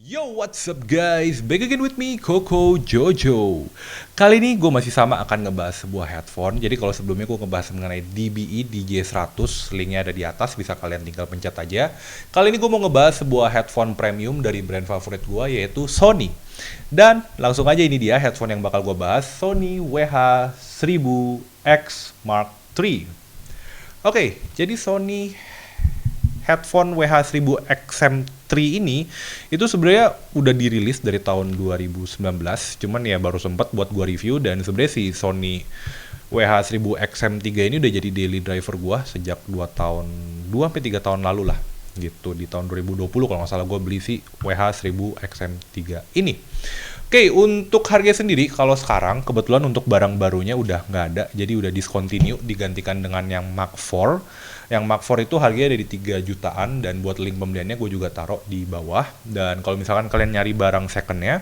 Yo, what's up guys? Back again with me, Coco Jojo. Kali ini gue masih sama akan ngebahas sebuah headphone. Jadi kalau sebelumnya gue ngebahas mengenai DBE DJ100, linknya ada di atas, bisa kalian tinggal pencet aja. Kali ini gue mau ngebahas sebuah headphone premium dari brand favorit gue, yaitu Sony. Dan langsung aja ini dia headphone yang bakal gue bahas, Sony WH-1000X Mark III. Oke, jadi Sony headphone WH-1000XM3 ini itu sebenarnya udah dirilis dari tahun 2019, cuman ya baru sempat buat gua review. Dan sebenarnya si Sony WH-1000XM3 ini udah jadi daily driver gua sejak 2 sampai 3 tahun lalu lah gitu. Di tahun 2020 kalau nggak salah gua beli si WH-1000XM3 ini. Oke, untuk harga sendiri kalau sekarang kebetulan untuk barang barunya udah nggak ada, jadi udah discontinue, digantikan dengan yang Mark IV. Yang Mark IV itu harganya ada di 3 jutaan, dan buat link pembeliannya gue juga taruh di bawah. Dan kalau misalkan kalian nyari barang secondnya,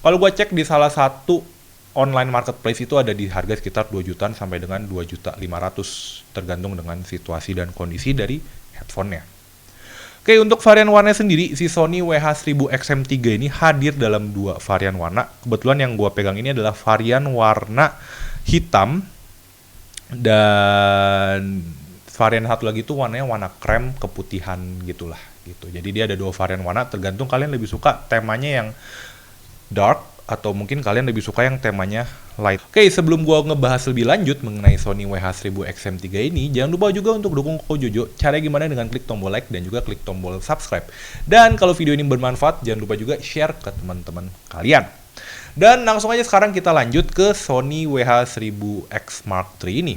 kalau gue cek di salah satu online marketplace itu ada di harga sekitar 2 jutaan sampai dengan 2.500.000, tergantung dengan situasi dan kondisi dari headphone-nya. Oke, untuk varian warna sendiri, si Sony WH-1000XM3 ini hadir dalam 2 varian warna. Kebetulan yang gue pegang ini adalah varian warna hitam, dan varian satu lagi itu warnanya warna krem keputihan gitulah gitu. Jadi dia ada 2 varian warna, tergantung kalian lebih suka temanya yang dark atau mungkin kalian lebih suka yang temanya light. Oke, sebelum gua ngebahas lebih lanjut mengenai Sony WH-1000XM3 ini, jangan lupa juga untuk dukung Koko Jojo. Caranya gimana? Dengan klik tombol like dan juga klik tombol subscribe. Dan kalau video ini bermanfaat, jangan lupa juga share ke teman-teman kalian. Dan langsung aja sekarang kita lanjut ke Sony WH-1000X Mark III ini.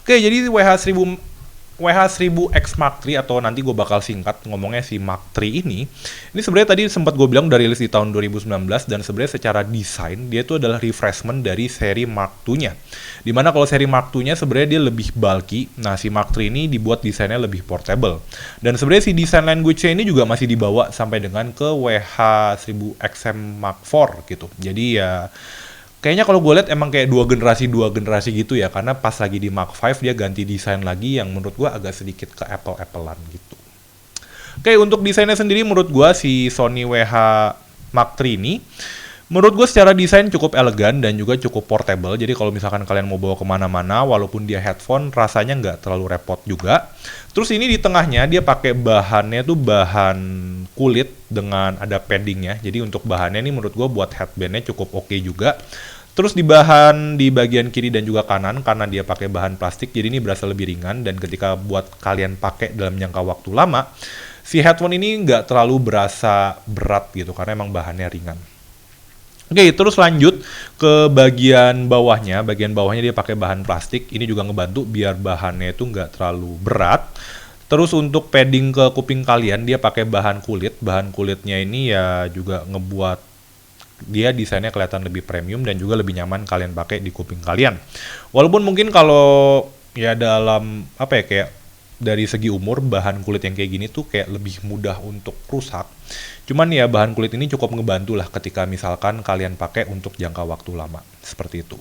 Oke, jadi WH-1000X Mark III, atau nanti gue bakal singkat ngomongnya si Mark III ini sebenarnya tadi sempat gue bilang udah rilis di tahun 2019, dan sebenarnya secara desain dia itu adalah refreshment dari seri Mark II-nya. Dimana kalau seri Mark II-nya sebenarnya dia lebih bulky, nah si Mark III ini dibuat desainnya lebih portable. Dan sebenarnya si desain language-nya ini juga masih dibawa sampai dengan ke WH-1000XM Mark IV gitu. Jadi ya kayaknya kalau gue lihat emang kayak dua generasi gitu ya, karena pas lagi di Mark V dia ganti desain lagi yang menurut gue agak sedikit ke Apple-Applean gitu. Oke, untuk desainnya sendiri menurut gue si Sony WH Mark III ini menurut gue secara desain cukup elegan dan juga cukup portable. Jadi kalau misalkan kalian mau bawa kemana-mana, walaupun dia headphone, rasanya nggak terlalu repot juga. Terus ini di tengahnya dia pakai bahannya tuh bahan kulit dengan ada paddingnya. Jadi untuk bahannya ini menurut gue buat headbandnya cukup oke juga. Terus di bagian kiri dan juga kanan, karena dia pakai bahan plastik, jadi ini berasa lebih ringan. Dan ketika buat kalian pakai dalam jangka waktu lama, si headphone ini nggak terlalu berasa berat gitu, karena emang bahannya ringan. Oke, terus lanjut ke bagian bawahnya. Bagian bawahnya dia pakai bahan plastik. Ini juga ngebantu biar bahannya itu nggak terlalu berat. Terus untuk padding ke kuping kalian, dia pakai bahan kulit. Bahan kulitnya ini ya juga ngebuat dia desainnya kelihatan lebih premium dan juga lebih nyaman kalian pakai di kuping kalian. Walaupun mungkin kalau ya dalam apa ya, kayak dari segi umur, bahan kulit yang kayak gini tuh kayak lebih mudah untuk rusak. Cuman ya bahan kulit ini cukup ngebantu lah ketika misalkan kalian pakai untuk jangka waktu lama, seperti itu.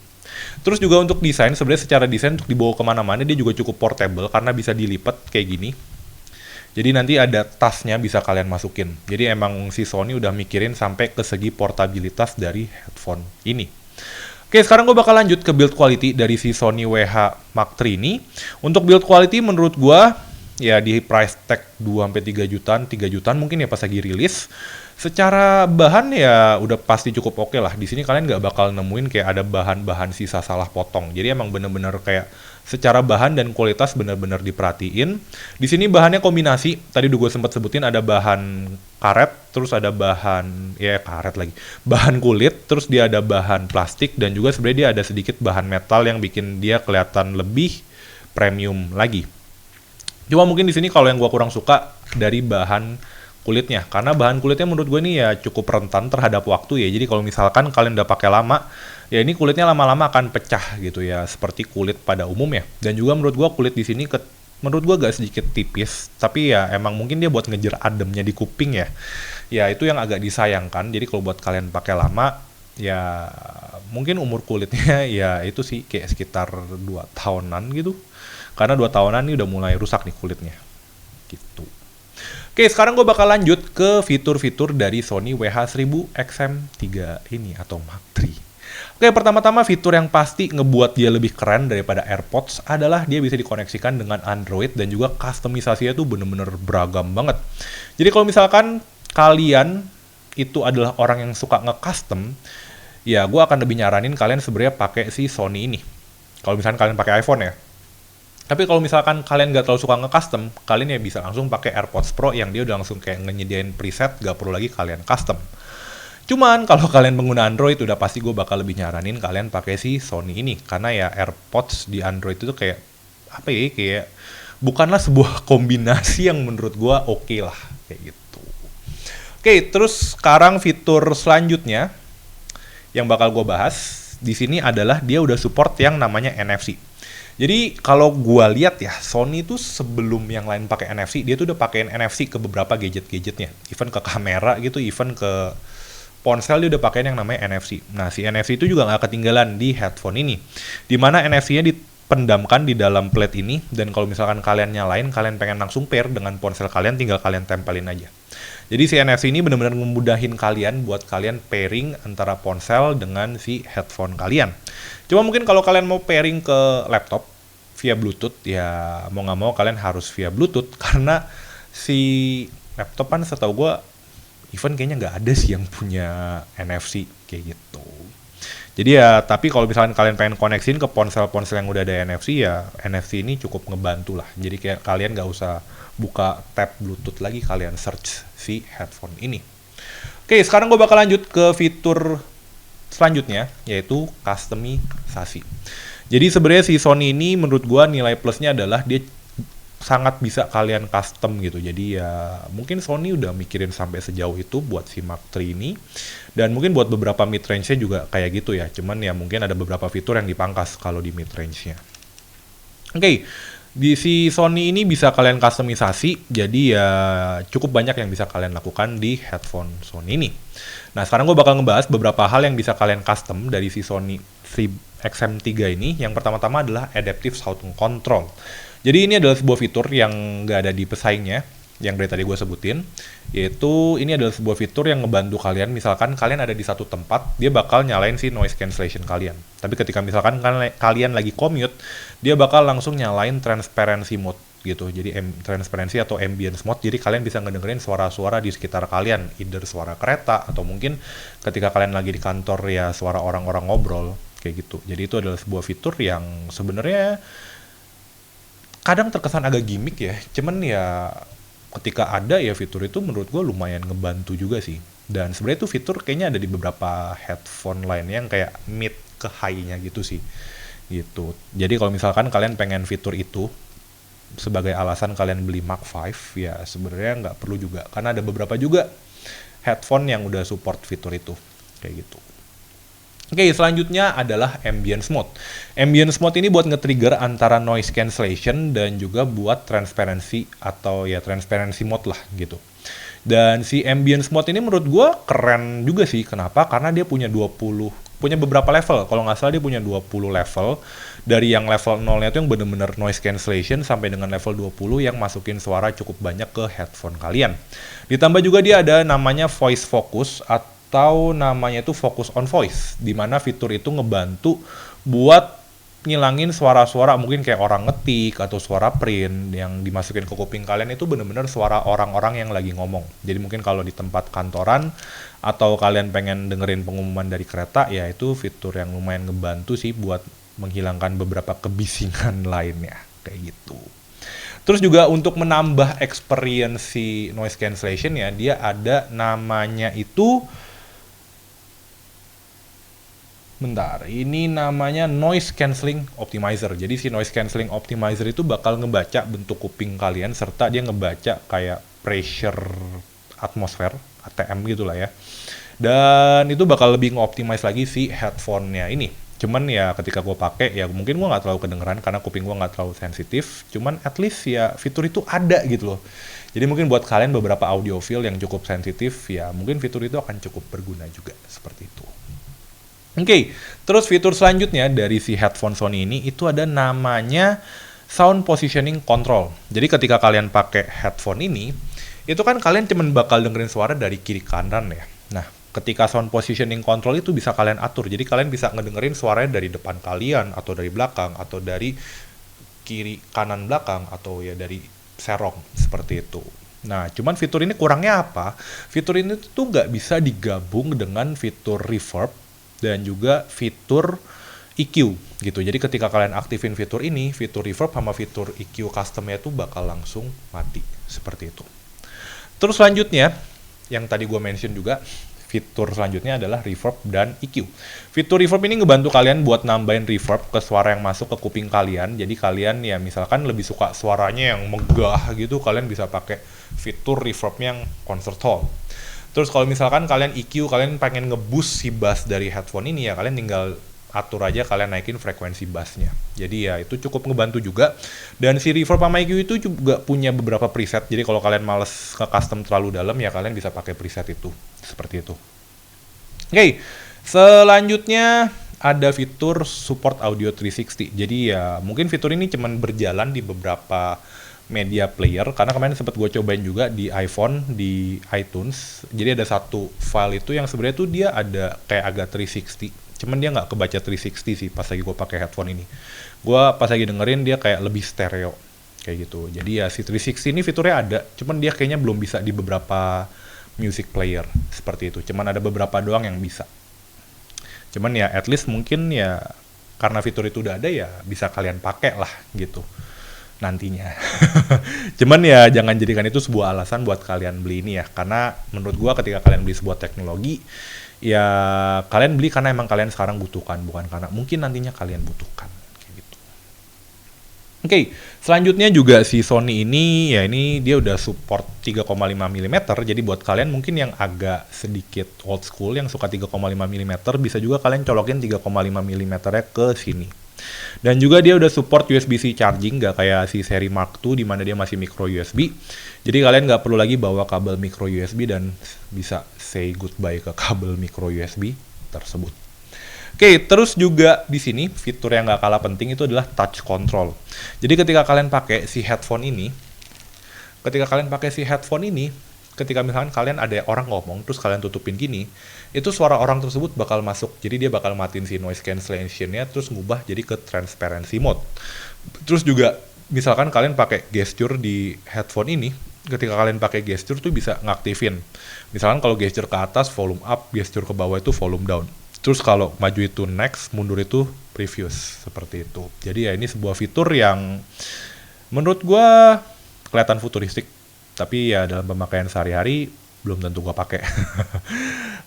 Terus juga untuk desain, sebenarnya secara desain untuk dibawa kemana-mana dia juga cukup portable karena bisa dilipat kayak gini. Jadi nanti ada tasnya bisa kalian masukin. Jadi emang si Sony udah mikirin sampai ke segi portabilitas dari headphone ini. Oke, sekarang gue bakal lanjut ke build quality dari si Sony WH Mark III ini. Untuk build quality menurut gue ya di price tag 2-3 jutaan, 3 jutaan mungkin ya pas lagi rilis. Secara bahan ya udah pasti cukup oke lah. Di sini kalian nggak bakal nemuin kayak ada bahan-bahan sisa salah potong. Jadi emang bener-bener kayak secara bahan dan kualitas bener-bener diperhatiin. Di sini bahannya kombinasi. Tadi udah gue sempat sebutin ada bahan karet, terus ada bahan ya karet lagi, bahan kulit, terus dia ada bahan plastik, dan juga sebenarnya dia ada sedikit bahan metal yang bikin dia kelihatan lebih premium lagi. Cuma mungkin di sini kalau yang gue kurang suka dari bahan kulitnya, karena bahan kulitnya menurut gue ini ya cukup rentan terhadap waktu ya. Jadi kalau misalkan kalian udah pakai lama, ya ini kulitnya lama-lama akan pecah gitu ya, seperti kulit pada umumnya. Dan juga menurut gue kulit di sini menurut gue agak sedikit tipis, tapi ya emang mungkin dia buat ngejar ademnya di kuping ya. Ya itu yang agak disayangkan. Jadi kalau buat kalian pakai lama, ya mungkin umur kulitnya ya itu sih kayak sekitar 2 tahunan gitu. Karena 2 tahunan ini udah mulai rusak nih kulitnya. Gitu. Oke, sekarang gue bakal lanjut ke fitur-fitur dari Sony WH-1000XM3 ini atau Mark III. Oke, pertama-tama fitur yang pasti ngebuat dia lebih keren daripada AirPods adalah dia bisa dikoneksikan dengan Android dan juga kustomisasinya tuh bener-bener beragam banget. Jadi kalau misalkan kalian itu adalah orang yang suka nge-custom, ya gue akan lebih nyaranin kalian sebenarnya pakai si Sony ini. Kalau misalkan kalian pakai iPhone ya. Tapi kalau misalkan kalian nggak terlalu suka nge-custom, kalian ya bisa langsung pakai AirPods Pro yang dia udah langsung kayak nyediain preset, gak perlu lagi kalian custom. Cuman kalau kalian pengguna Android udah pasti gue bakal lebih nyaranin kalian pakai si Sony ini karena ya AirPods di Android itu kayak apa ya, kayak bukanlah sebuah kombinasi yang menurut gue oke lah kayak gitu. Oke, terus sekarang fitur selanjutnya yang bakal gue bahas di sini adalah dia udah support yang namanya NFC. Jadi kalau gue lihat ya, Sony tuh sebelum yang lain pakai NFC, dia tuh udah pakein NFC ke beberapa gadget-gadgetnya, even ke kamera gitu, even ke ponsel dia udah pakein yang namanya NFC. Nah, si NFC itu juga nggak ketinggalan di headphone ini, dimana NFC-nya dipendamkan di dalam plate ini, dan kalau misalkan kalian nyalain, kalian pengen langsung pair dengan ponsel kalian, tinggal kalian tempelin aja. Jadi si NFC ini benar-benar memudahin kalian buat kalian pairing antara ponsel dengan si headphone kalian. Cuma mungkin kalau kalian mau pairing ke laptop via Bluetooth, ya mau nggak mau kalian harus via Bluetooth, karena si laptop kan setahu gue even kayaknya nggak ada sih yang punya NFC kayak gitu. Jadi ya, tapi kalau misalkan kalian pengen koneksin ke ponsel-ponsel yang udah ada NFC, ya NFC ini cukup ngebantu lah. Jadi kayak kalian nggak usah buka tab Bluetooth lagi, kalian search si headphone ini. Oke, sekarang gue bakal lanjut ke fitur selanjutnya, yaitu customisasi. Jadi sebenarnya si Sony ini menurut gue nilai plusnya adalah dia sangat bisa kalian custom gitu. Jadi ya mungkin Sony udah mikirin sampai sejauh itu buat si Mark III ini. Dan mungkin buat beberapa mid range-nya juga kayak gitu ya. Cuman ya mungkin ada beberapa fitur yang dipangkas kalau di mid range-nya. Oke, di si Sony ini bisa kalian customisasi. Jadi ya cukup banyak yang bisa kalian lakukan di headphone Sony ini. Nah, sekarang gue bakal ngebahas beberapa hal yang bisa kalian custom dari si Sony XM3 ini. Yang pertama-tama adalah Adaptive Sound Control. Jadi ini adalah sebuah fitur yang nggak ada di pesaingnya, yang dari tadi gue sebutin, yaitu ini adalah sebuah fitur yang ngebantu kalian, misalkan kalian ada di satu tempat, dia bakal nyalain si noise cancellation kalian. Tapi ketika misalkan kalian lagi commute, dia bakal langsung nyalain transparency mode gitu. Jadi transparency atau ambience mode, jadi kalian bisa ngedengerin suara-suara di sekitar kalian, either suara kereta, atau mungkin ketika kalian lagi di kantor ya suara orang-orang ngobrol, kayak gitu. Jadi itu adalah sebuah fitur yang sebenarnya kadang terkesan agak gimmick ya, cuman ya ketika ada ya fitur itu menurut gue lumayan ngebantu juga sih. Dan sebenarnya itu fitur kayaknya ada di beberapa headphone lainnya yang kayak mid ke high-nya gitu sih. Gitu. Jadi kalau misalkan kalian pengen fitur itu sebagai alasan kalian beli Mark V, ya sebenarnya nggak perlu juga, karena ada beberapa juga headphone yang udah support fitur itu kayak gitu. Oke, selanjutnya adalah ambience mode. Ambience mode ini buat nge-trigger antara noise cancellation dan juga buat transparency atau ya transparency mode lah gitu. Dan si ambience mode ini menurut gue keren juga sih. Kenapa? Karena dia punya beberapa level. Kalau nggak salah dia punya 20 level. Dari yang level 0-nya itu yang bener-bener noise cancellation sampai dengan level 20 yang masukin suara cukup banyak ke headphone kalian. Ditambah juga dia ada namanya voice focus atau namanya itu focus on voice, di mana fitur itu ngebantu buat ngilangin suara-suara mungkin kayak orang ngetik atau suara print yang dimasukin ke kuping kalian itu bener-bener suara orang-orang yang lagi ngomong. Jadi mungkin kalau di tempat kantoran atau kalian pengen dengerin pengumuman dari kereta, ya itu fitur yang lumayan ngebantu sih buat menghilangkan beberapa kebisingan lainnya kayak gitu. Terus juga untuk menambah experience si noise cancellation ya, dia ada namanya itu ini namanya Noise Cancelling Optimizer. Jadi si Noise Cancelling Optimizer itu bakal ngebaca bentuk kuping kalian, serta dia ngebaca kayak pressure atmosfer, ATM gitu lah ya. Dan itu bakal lebih nge-optimize lagi si headphone-nya ini. Cuman ya ketika gue pakai ya mungkin gue nggak terlalu kedengeran karena kuping gue nggak terlalu sensitif. Cuman at least ya fitur itu ada gitu loh. Jadi mungkin buat kalian beberapa audiophile yang cukup sensitif, ya mungkin fitur itu akan cukup berguna juga seperti itu. Oke, terus fitur selanjutnya dari si headphone Sony ini itu ada namanya Sound Positioning Control. Jadi ketika kalian pakai headphone ini, itu kan kalian cuman bakal dengerin suara dari kiri kanan ya. Nah, ketika sound positioning control itu bisa kalian atur. Jadi kalian bisa ngedengerin suaranya dari depan kalian, atau dari belakang, atau dari kiri kanan belakang, atau ya dari serong, seperti itu. Nah, cuman fitur ini kurangnya apa? Fitur ini tuh nggak bisa digabung dengan fitur reverb dan juga fitur EQ gitu. Jadi ketika kalian aktifin fitur ini, fitur reverb sama fitur EQ customnya tuh bakal langsung mati, seperti itu. Terus selanjutnya, yang tadi gue mention juga, fitur selanjutnya adalah reverb dan EQ. Fitur reverb ini ngebantu kalian buat nambahin reverb ke suara yang masuk ke kuping kalian. Jadi kalian ya misalkan lebih suka suaranya yang megah gitu, kalian bisa pakai fitur reverb yang concert hall. Terus kalau misalkan kalian EQ, kalian pengen nge-boost si bass dari headphone ini ya, kalian tinggal atur aja, kalian naikin frekuensi bassnya. Jadi ya itu cukup ngebantu juga. Dan si reverb sama EQ itu juga punya beberapa preset. Jadi kalau kalian males nge-custom terlalu dalam ya kalian bisa pakai preset itu. Seperti itu. Oke, selanjutnya ada fitur support audio 360. Jadi ya mungkin fitur ini cuman berjalan di beberapa media player, karena kemarin sempat gue cobain juga di iPhone, di iTunes. Jadi ada satu file itu yang sebenarnya tuh dia ada kayak agak 360. Cuman dia nggak kebaca 360 sih pas lagi gue pakai headphone ini. Gue pas lagi dengerin dia kayak lebih stereo kayak gitu. Jadi ya si 360 ini fiturnya ada, cuman dia kayaknya belum bisa di beberapa music player seperti itu. Cuman ada beberapa doang yang bisa. Cuman ya at least mungkin ya karena fitur itu udah ada ya bisa kalian pakai lah gitu nantinya. Cuman ya jangan jadikan itu sebuah alasan buat kalian beli ini ya, karena menurut gua ketika kalian beli sebuah teknologi ya kalian beli karena emang kalian sekarang butuhkan, bukan karena mungkin nantinya kalian butuhkan kayak gitu. Oke, selanjutnya juga si Sony ini ya ini dia udah support 3,5 mm. Jadi buat kalian mungkin yang agak sedikit old school yang suka 3,5 mm bisa juga kalian colokin 3,5 mm ke sini. Dan juga dia udah support USB-C charging, nggak kayak si seri Mark II di mana dia masih micro USB. Jadi kalian nggak perlu lagi bawa kabel micro USB dan bisa say goodbye ke kabel micro USB tersebut. Oke, terus juga di sini fitur yang nggak kalah penting itu adalah touch control. Jadi ketika kalian pakai si headphone ini, ketika misalkan kalian ada orang ngomong terus kalian tutupin gini, itu suara orang tersebut bakal masuk. Jadi dia bakal matiin si noise cancellation-nya terus ngubah jadi ke transparency mode. Terus juga misalkan kalian pakai gesture di headphone ini, ketika kalian pakai gesture tuh bisa ngaktifin. Misalkan kalau gesture ke atas volume up, gesture ke bawah itu volume down. Terus kalau maju itu next, mundur itu previous, seperti itu. Jadi ya ini sebuah fitur yang menurut gua kelihatan futuristik, tapi ya dalam pemakaian sehari-hari belum tentu gue pakai.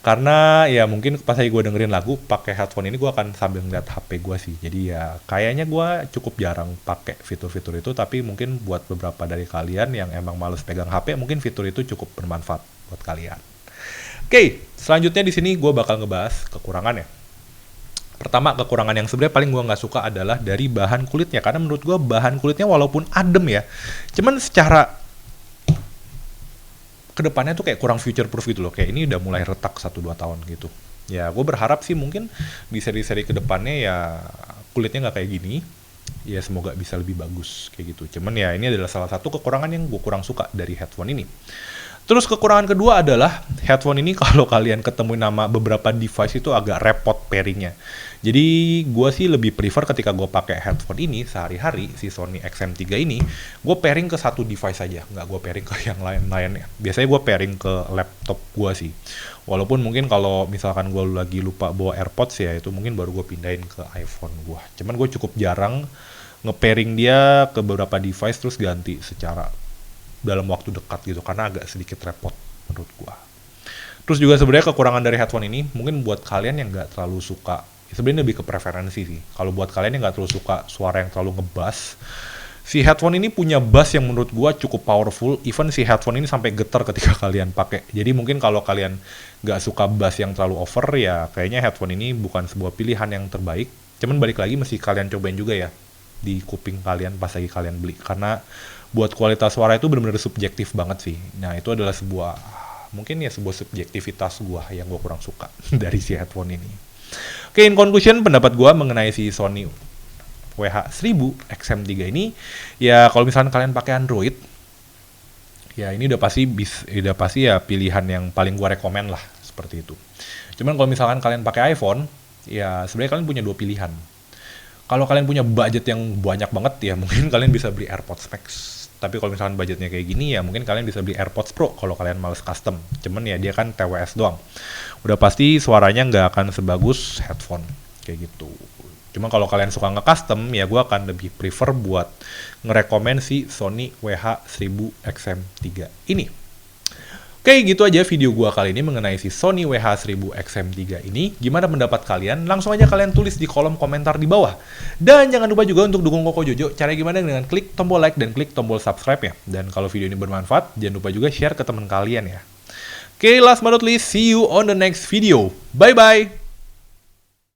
Karena ya mungkin pas lagi gue dengerin lagu pakai headphone ini gue akan sambil ngeliat HP gue sih. Jadi ya kayaknya gue cukup jarang pakai fitur-fitur itu, tapi mungkin buat beberapa dari kalian yang emang males pegang HP, mungkin fitur itu cukup bermanfaat buat kalian. Oke, selanjutnya di sini gue bakal ngebahas kekurangannya. Pertama, kekurangan yang sebenarnya paling gue nggak suka adalah dari bahan kulitnya, karena menurut gue bahan kulitnya walaupun adem ya, cuman secara kedepannya tuh kayak kurang future proof gitu loh, kayak ini udah mulai retak 1-2 tahun gitu. Ya gue berharap sih mungkin di seri-seri kedepannya ya kulitnya nggak kayak gini, ya semoga bisa lebih bagus kayak gitu. Cuman ya ini adalah salah satu kekurangan yang gue kurang suka dari headphone ini. Terus kekurangan kedua adalah headphone ini kalau kalian ketemu nama beberapa device itu agak repot pairingnya. Jadi gue sih lebih prefer ketika gue pakai headphone ini sehari-hari, si Sony XM3 ini, gue pairing ke satu device aja, nggak gue pairing ke yang lain-lainnya. Biasanya gue pairing ke laptop gue sih. Walaupun mungkin kalau misalkan gue lagi lupa bawa AirPods ya itu mungkin baru gue pindahin ke iPhone gue. Cuman gue cukup jarang nge-pairing dia ke beberapa device terus ganti secara dalam waktu dekat gitu, karena agak sedikit repot menurut gua. Terus juga sebenarnya kekurangan dari headphone ini mungkin buat kalian yang nggak terlalu suka, sebenarnya lebih ke preferensi sih. Kalau buat kalian yang nggak terlalu suka suara yang terlalu ngebass, si headphone ini punya bass yang menurut gua cukup powerful. Even si headphone ini sampai getar ketika kalian pakai. Jadi mungkin kalau kalian nggak suka bass yang terlalu over ya kayaknya headphone ini bukan sebuah pilihan yang terbaik. Cuman balik lagi mesti kalian cobain juga ya di kuping kalian pas lagi kalian beli, karena buat kualitas suara itu benar-benar subjektif banget sih. Nah itu adalah sebuah mungkin ya sebuah subjektivitas gua yang gua kurang suka dari si headphone ini. Oke, in conclusion pendapat gua mengenai si Sony WH-1000 XM3 ini ya kalau misalkan kalian pakai Android Ya ini udah pasti ya pilihan yang paling gua rekomen lah seperti itu. Cuman kalau misalkan kalian pakai iPhone, ya sebenarnya kalian punya dua pilihan. Kalau kalian punya budget yang banyak banget ya mungkin kalian bisa beli AirPods Max. Tapi kalau misalkan budgetnya kayak gini ya mungkin kalian bisa beli AirPods Pro kalau kalian males custom. Cuman ya dia kan TWS doang. Udah pasti suaranya nggak akan sebagus headphone kayak gitu. Cuma kalau kalian suka nge-custom ya gue akan lebih prefer buat ngerekomen si Sony WH-1000XM3 ini. Oke, gitu aja video gua kali ini mengenai si Sony WH-1000XM3 ini. Gimana pendapat kalian? Langsung aja kalian tulis di kolom komentar di bawah. Dan jangan lupa juga untuk dukung Koko Jojo. Caranya gimana? Dengan klik tombol like dan klik tombol subscribe ya. Dan kalau video ini bermanfaat, jangan lupa juga share ke teman kalian ya. Oke, last but not least, see you on the next video. Bye-bye!